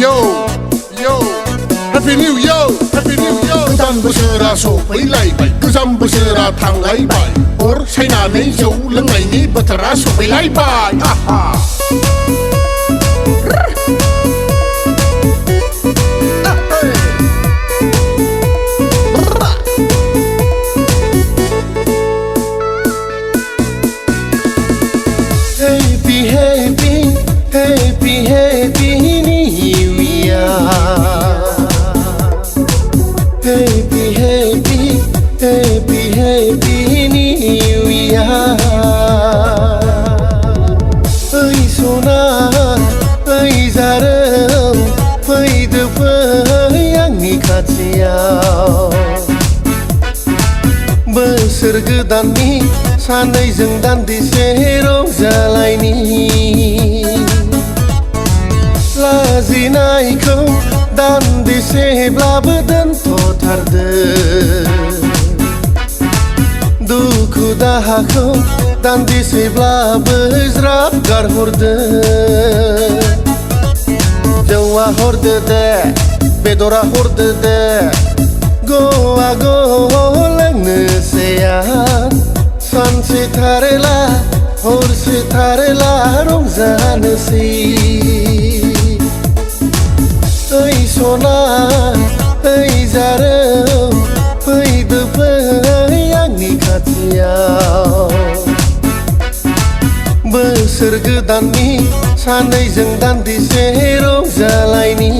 Yo Happy New Year Happy New Year गोदान बोसोरा सफैलायबाय गोजाम बोसोरा थांलायबाय अर सायनानै जौ लोंनायनि बोथोरा सफैलायबाय आहा Happy New Year Happy New Year Oi sona oi zarım faydı fayangni खाथियाव बोसोर गोदाननि सानैजों दान्दिसे रंजालायनि लाजिनायखौ दान्दिसेब्लाबो दोनथ'थारदो दुखु दाहाखौ दान्दिसेब्लाबो ज्राब गारहरदो जौआ हरदो दे बेदरा हरदो दे गवा ग लोंनोसै आं सानसे थारेला हरसे थारेला रंजानोसै ओइ सना ओइ जारोम फैदो फै आंनि खाथियाव बोसोर गोदाननि सानैजों दान्दिसे रंजालायनि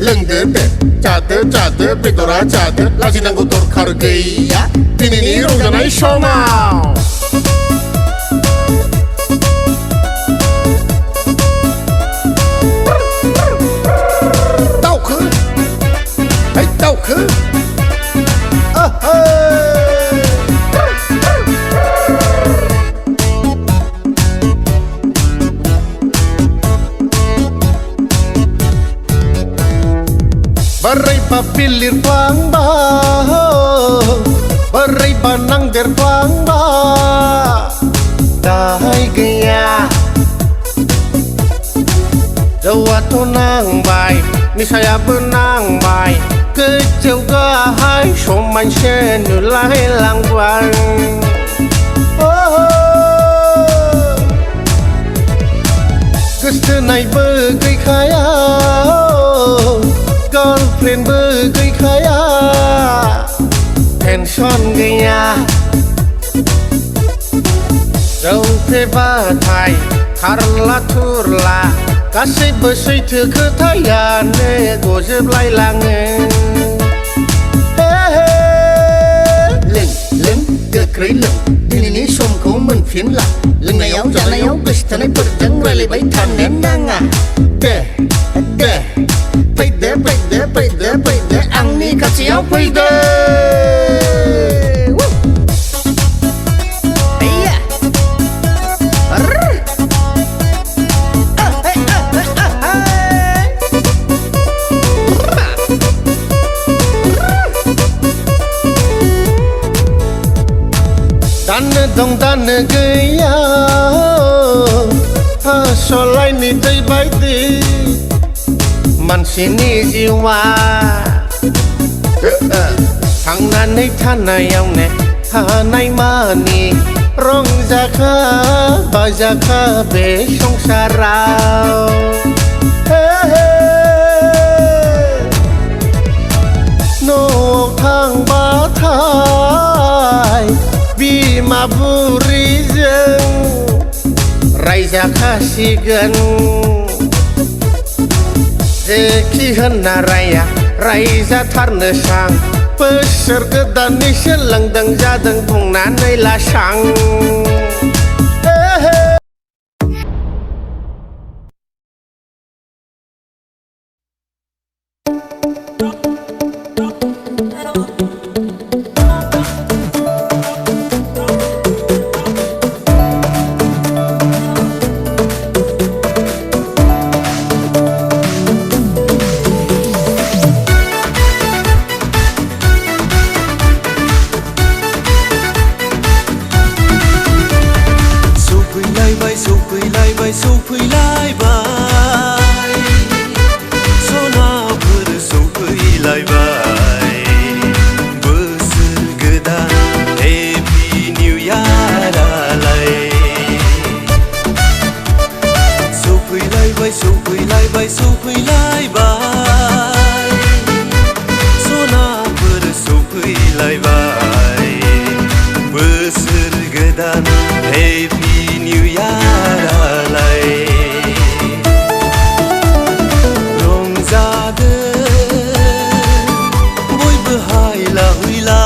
लोंदो दे जादो बेदरा जादो लाजिनांगौ दरखार गैया दिनैनि रंजानाय समाव दावखो Barai papilir pangba Barai banang der pangba Dahai gaya Jawa to nang bai Ni saya benang bai Kecil gahai Soman senu lai lang bang Kestenai begai kaya Girlfriend begai kaya Tension gaya Jauh pebatai Karla turla Gaसैबो सैथो खोथायानो गजोबलायलाङो लों गोख्रै लों दिनैनि समखौ मोनफिनला लोंनायाव जानायाव गोसो थानायफोरजों रायलायबाय थानो नाङा दे फैदो आंनि खाथियाव फैदो दानो दं दानो गैया आसलायनि दै बायदि मानसिनि जिउआ थांनानै थानायावनो हानाय मानि रंजाखा बाजाखा बे संसाराव न'आव थांबाथाय बिमा बुरिजों रायजाखासिगोन जेखि होनना रायजाथारनो सां बोसोर गोदाननि सोलोंदों जादों बुंनानै लासां गोदान Happy New Year आलाय रंजादो बयबो हायला हुइला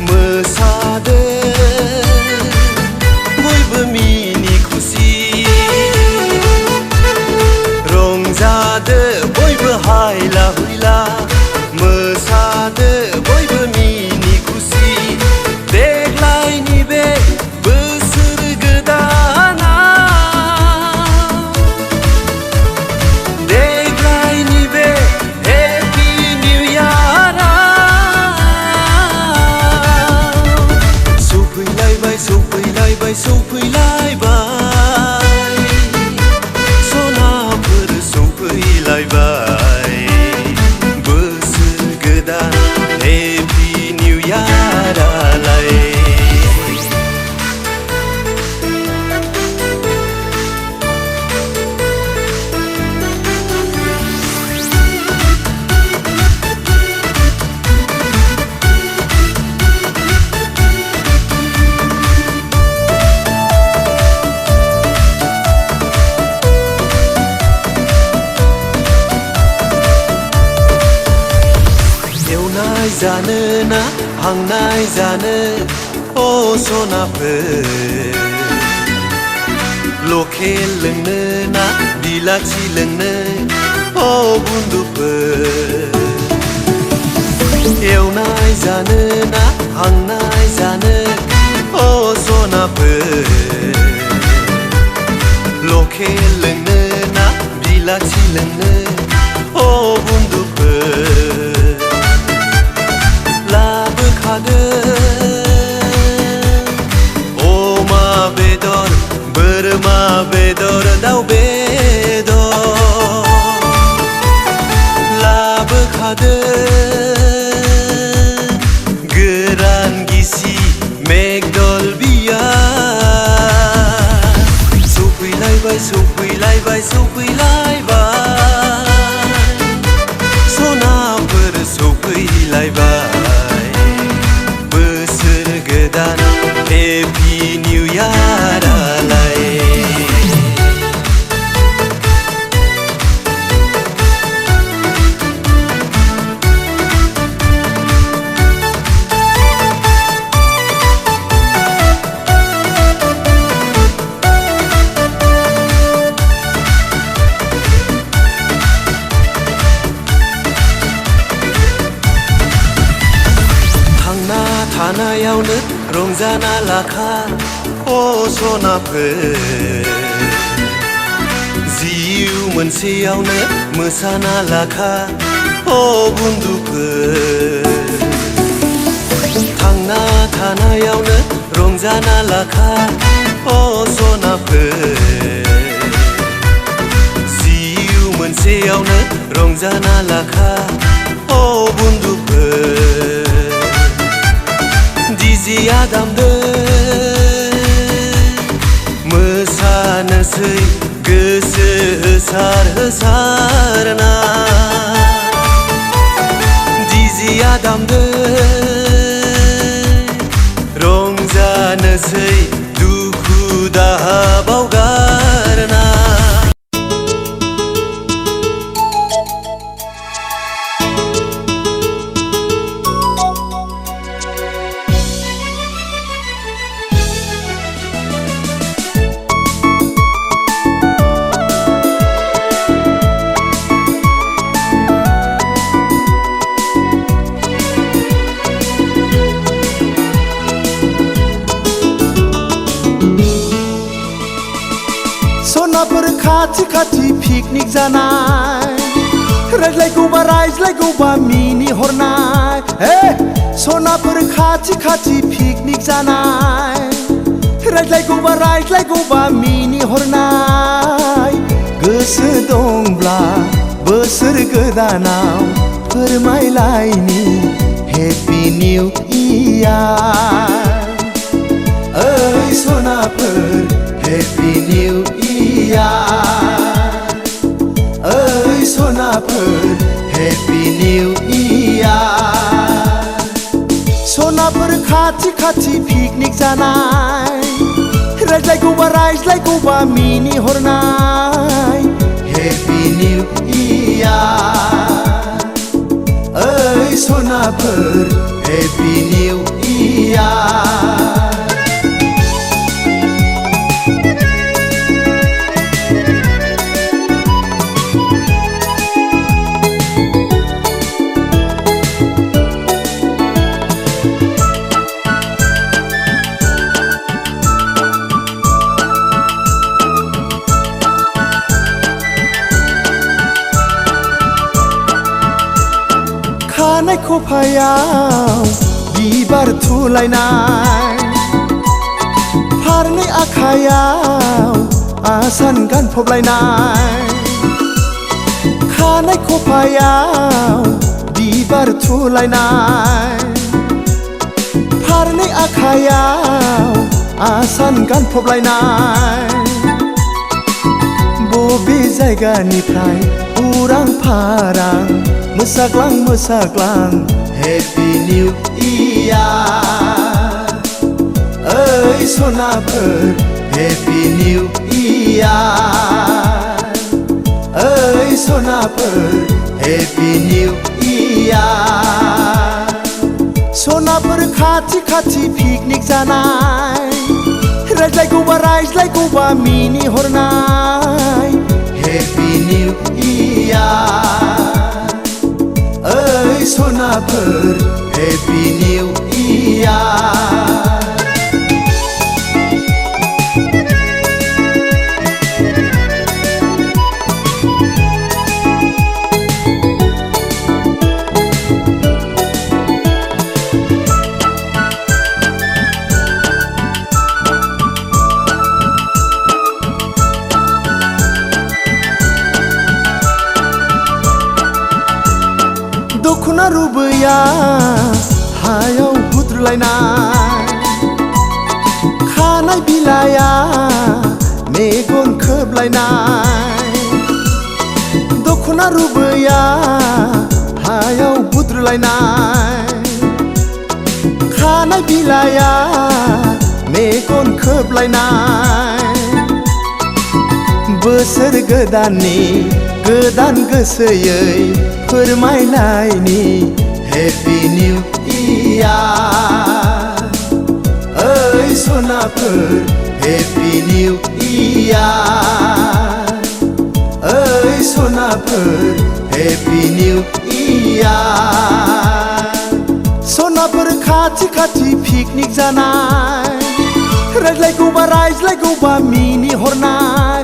मोसादो बयबो मिनि खुसि रंजादो बयबो हायला हुइला मोसादो बयबो मिनि खुसि देग्लायनि बे बोसोर गोदाना देग्लायनि बे Happy New Year सौफैलायबाय सौफैलायबाय सौफैलायबाय सनाफोर सौफैलायबाय बोसोर गोदान Happy New Year आलाय एवनाय जानो ना हांनाय जानो अ सनाफोर लकेल लोंनो ना बिलाथि लोंनो अ बुन्दुफोर एवनाय जानो ना हांनाय जानो अ सनाफोर लकेल लोंनो ना बिलाथि लोंनो अ बुन्दुफोर लाबोखादो अमा बेदर बोरमा बेदर दाउ बेदर लाबोखादो गोरान गिसि मेगदल बियार सौफैलायबाय सौफैलायबाय सौफैलायबाय सनाफोर सौफैलायबाय बोसोर गोदान Happy New Year आलाय थांना थानायावनो रंजाना लाखा अ सनाफोर जिउ मोनसेयावनो मोसाना लाखा अ बुन्दुफोर थांना थानायावनो रंजाना लाखा अ सनाफोर जिउ मोनसेयावनो रंजाना लाखा अ बुन्दुफोर दिजिया दामदो मोसानोसै गोसो होसार होसारना दिजिया दामदो रंजानोसै दुखु दाहा बावगारना सनाफोर खाथि खाथि पिकनिक जानाय रायज्लायगौबा मिनि हरनाय सनाफोर खाथि खाथि पिकनिक जानाय रायज्लायगौबा मिनि हरनाय गोसो दंब्ला बोसोर गोदानाव फोरमायलायनि Happy New Year ओइ सनाफोर Happy New Year ओइ सनाफोर Happy New Year सनाफोर खाथि खाथि पिकनिक जानाय रायज्लायगौबा रायज्लायगौबा मिनिहरनाय हेपि निउ इयार ओइ सनाफोर हेपि निउ इयार खानाय खफायाव बिबार थुलायनाय फारनै आखायाव आसान गानफबलायनाय खानाय खफायाव बिबार थुलायनाय फारनै आखायाव आसान गानफबलायनाय बबे जायगानिफ्राय उरां फारां मोसाग्लां मोसाग्लां हेपि निउ इयार ओइ सनाफोर हेपि निउ इयार ओइ सनाफोर हेपि निउ इयार सनाफोर खाथि खाथि पिकनिक जानाय रायज्लायगौबा रायज्लायगौबा मिनिहरनाय हेपि निउ इयार ओइ सनाफोर हेपि निउ इयार दखना रुबैया हायाव बुद्रुलायनाय खानाय बिलाइया मेगन खोबलायनाय दखना रुबैया हायाव बुद्रुलायनाय खानाय बिलाइया मेगन खोबलायनाय बोसोर गोदाननि गोदान गोसोयै फोरमायलायनि हेपि निउ इयार ओइ सनाफोर हेपि निउ इयार ओइ सनाफोर हेपि निउ इयार सनाफोर खाथि खाथि पिकनिक जानाय रायज्लायगौबा रायज्लायगौबा मिनिहरनाय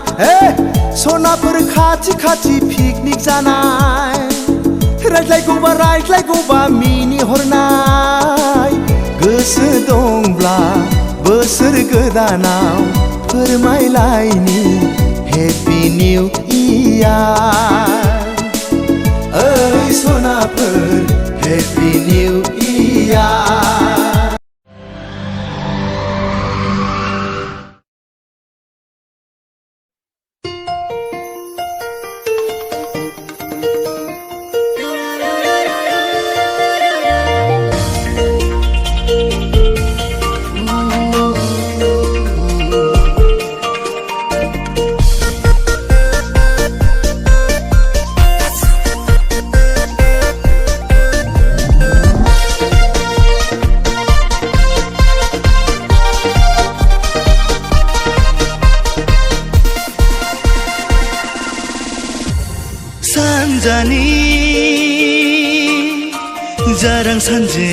सनाफोर खाथि खाथि पिकनिक जानाय रायज्लायगौबा रायज्लायगौबा मिनिहरनाय गोसो दंब्ला बोसोर गोदानाव फोरमायलायनि हेपि निउ इयार ओइ सनाफोर हेपि निउ इयार सानजानि जारां सानजे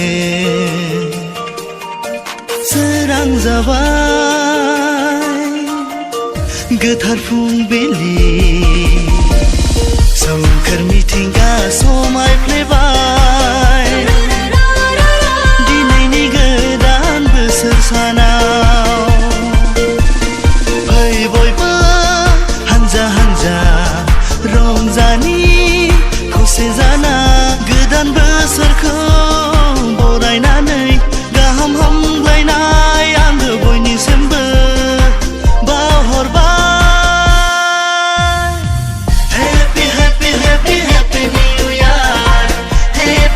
सोरां जाबाय गोथार फुंबिलि सोमखोर मिथिंगा समायफ्लेबाय दिनैनि गोदान बोसोर सानाव फै बयबो हानजा हानजा रंजानि खौसे जाना गोदान बोसोरखौ बरायनानै गाहाम हामलायनाय आङो बयनिसिमबो बावहरबाय happy happy happy happy new year happy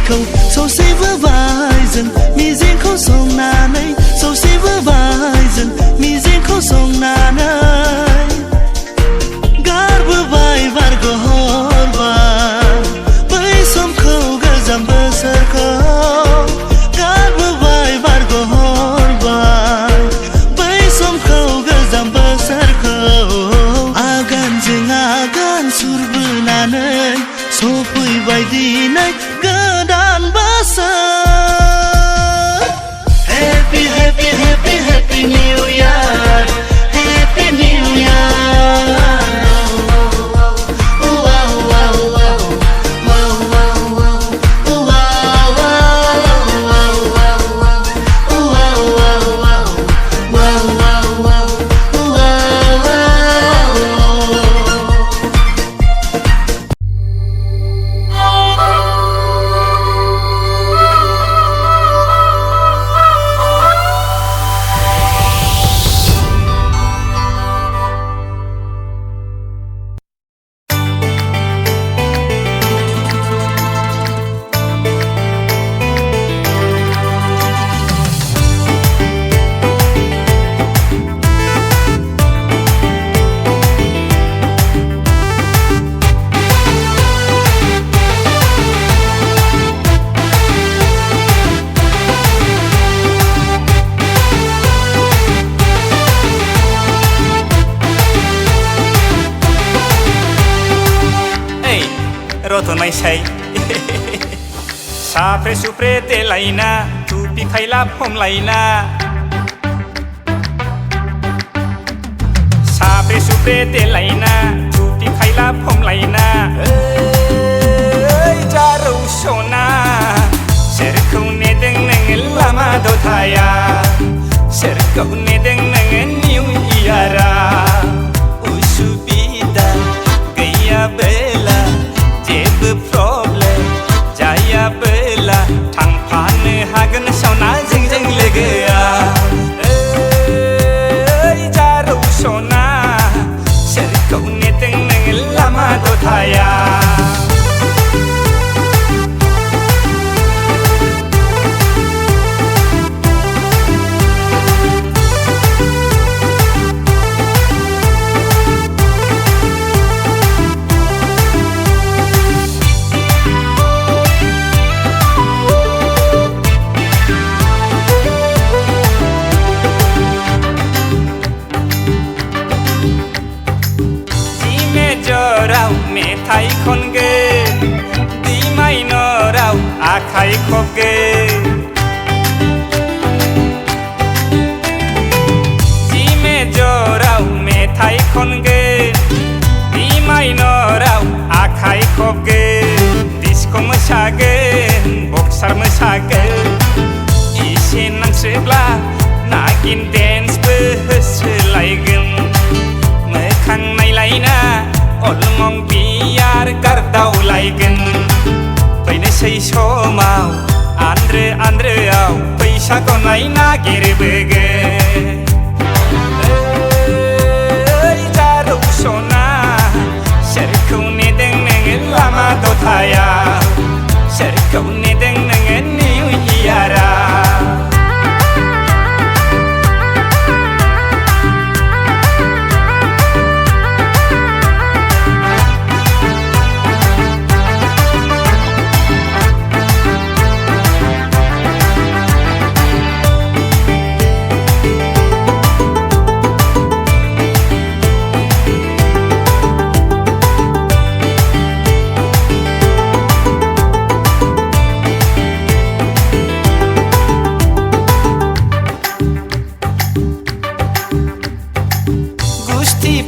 खौ सौसिबोबाय जों मिजिंखौ संनानै सौसिबोबाय जों मिजिंखौ संनानै गारबोबाय बारग' हरबाय बै समखौ गोजाम बोसोरखौ गारबोबाय बारग' हरबाय बै समखौ गोजाम बोसोरखौ आगानजों आगान सुरबोनानै सफैबाय दिनै गोदान बोसोर Happy Happy Happy Happy New Year Happy New Year रतनाय साय साफ्रे सुफ्रे देलायना टुपि खायला फमलायना साफ्रे सुफ्रे देलायना टुपि खायला फमलायना ओइ जारौ सना सोरखौ नेदों नोङो लामा दथाया सोरखौ नेदों नोङो निउ इयारा उसुबिदा गैयाबोला जेबो प्रब्लेम जायाबोला थांफानो हागोन सावना जोंजों लोगोआ ओइ जारौ सना सोरखौ नेदों नोङो लामा दथाया मेथाइ खनगोन दै माइनराव आखाइ खबगोन जि मेजराव मेथाइ खनगोन दै माइनराव आखाइ खबगोन डिस्क' मोसागोन बक्सार मोसागोन एसे नांसोब्ला नागिन डेन्सबो होसोलायगोन मोखां नायलायना अलमं बियार गारदावलायगोन फैनोसै समाव आन्द्रोआव फैसाखौ नागिरबोगोन ओइ जारौ सना सोरखौ नेदों नोङो लामा दथाया सोरखौ नेदों नोङो निउ इयारा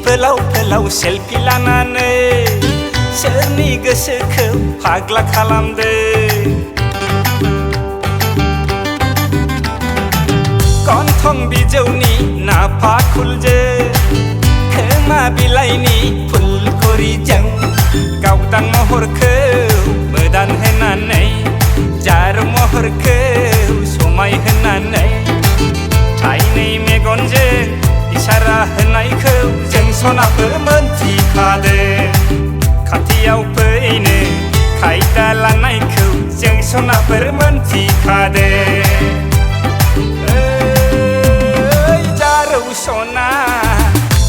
फोलाव फोलाव सेल्फि लानानै सोरनि गोसोखौ फाग्ला खालामदो गन्थं बिजौनि नाफा खुलजो खोमा बिलाइनि फुलखरिजों गावदां महरखौ मोदान होनानै जारौ महरखौ समाय होनानै थाइनै मेगनजों इसारा होनायखौ जों सनाफोर मोनथिखादों खाथियाव फैनो खायदा लानायखौ जों सनाफोर मोनथिखादो जारौ सना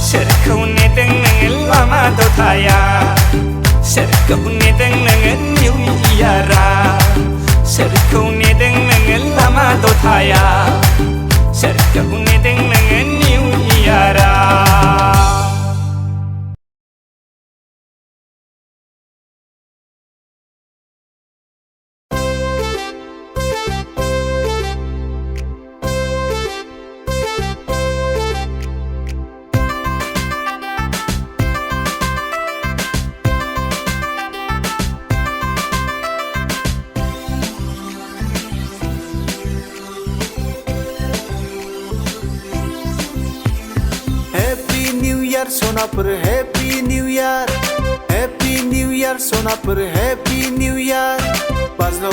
सोरखौ नेदों नोङो लामा दथाया सोरखौ नेदों नोङो निउ इयारा सोरखौ नेदों नोङो लामा दथाया सोरखौ नेदों नोङो निउ इयारा सोनाफोर हैप्पी न्यू इयार सोनाफोर हैप्पी न्यू इयार बाज्ल'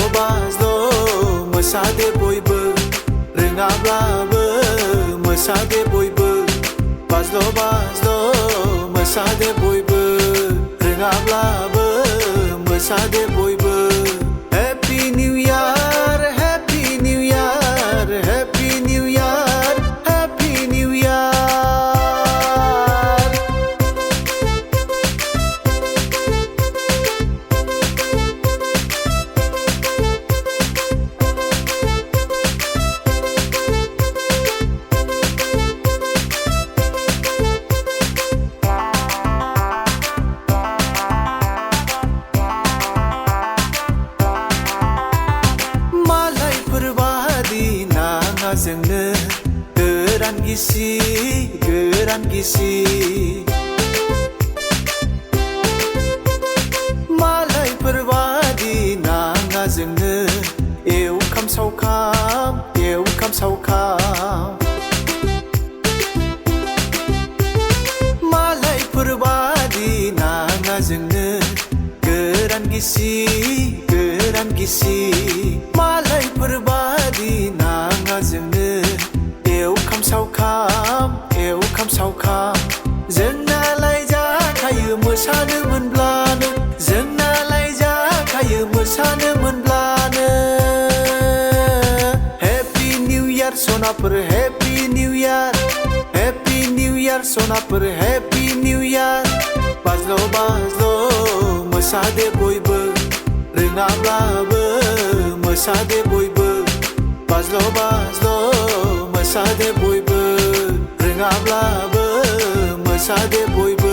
मोसादो बयबो रोङाब्लाबो मोसादो बयबो बाज्ल' मोसादो बयबो रोङाब्लाबो मोसादो बयबो happy new year happy new year happy new year happy new year जोंनो गोरान गिसि मालायफोर बादि नाङा जोंनो एवखाम सावखाम मालायफोर बादि नाङा जोंनो गोरान गिसि मालायफोर बादि नाङा जोंनो एवखाम सावखाम जोंनालाय जाखायो मोसानो मोनब्लानो जोंनालाय जाखायो मोसानो मोनब्लानो हैप्पी न्यू इयार सनाफोर हैप्पी न्यू इयार सनाफोर हैप्पी न्यू इयार बाज्ल' मोसादो बयबो रोङाब्लाबो मोसादो बयबो बाज्ल' मोसादो बयबो रोङाब्लाबो मोसादो बयबो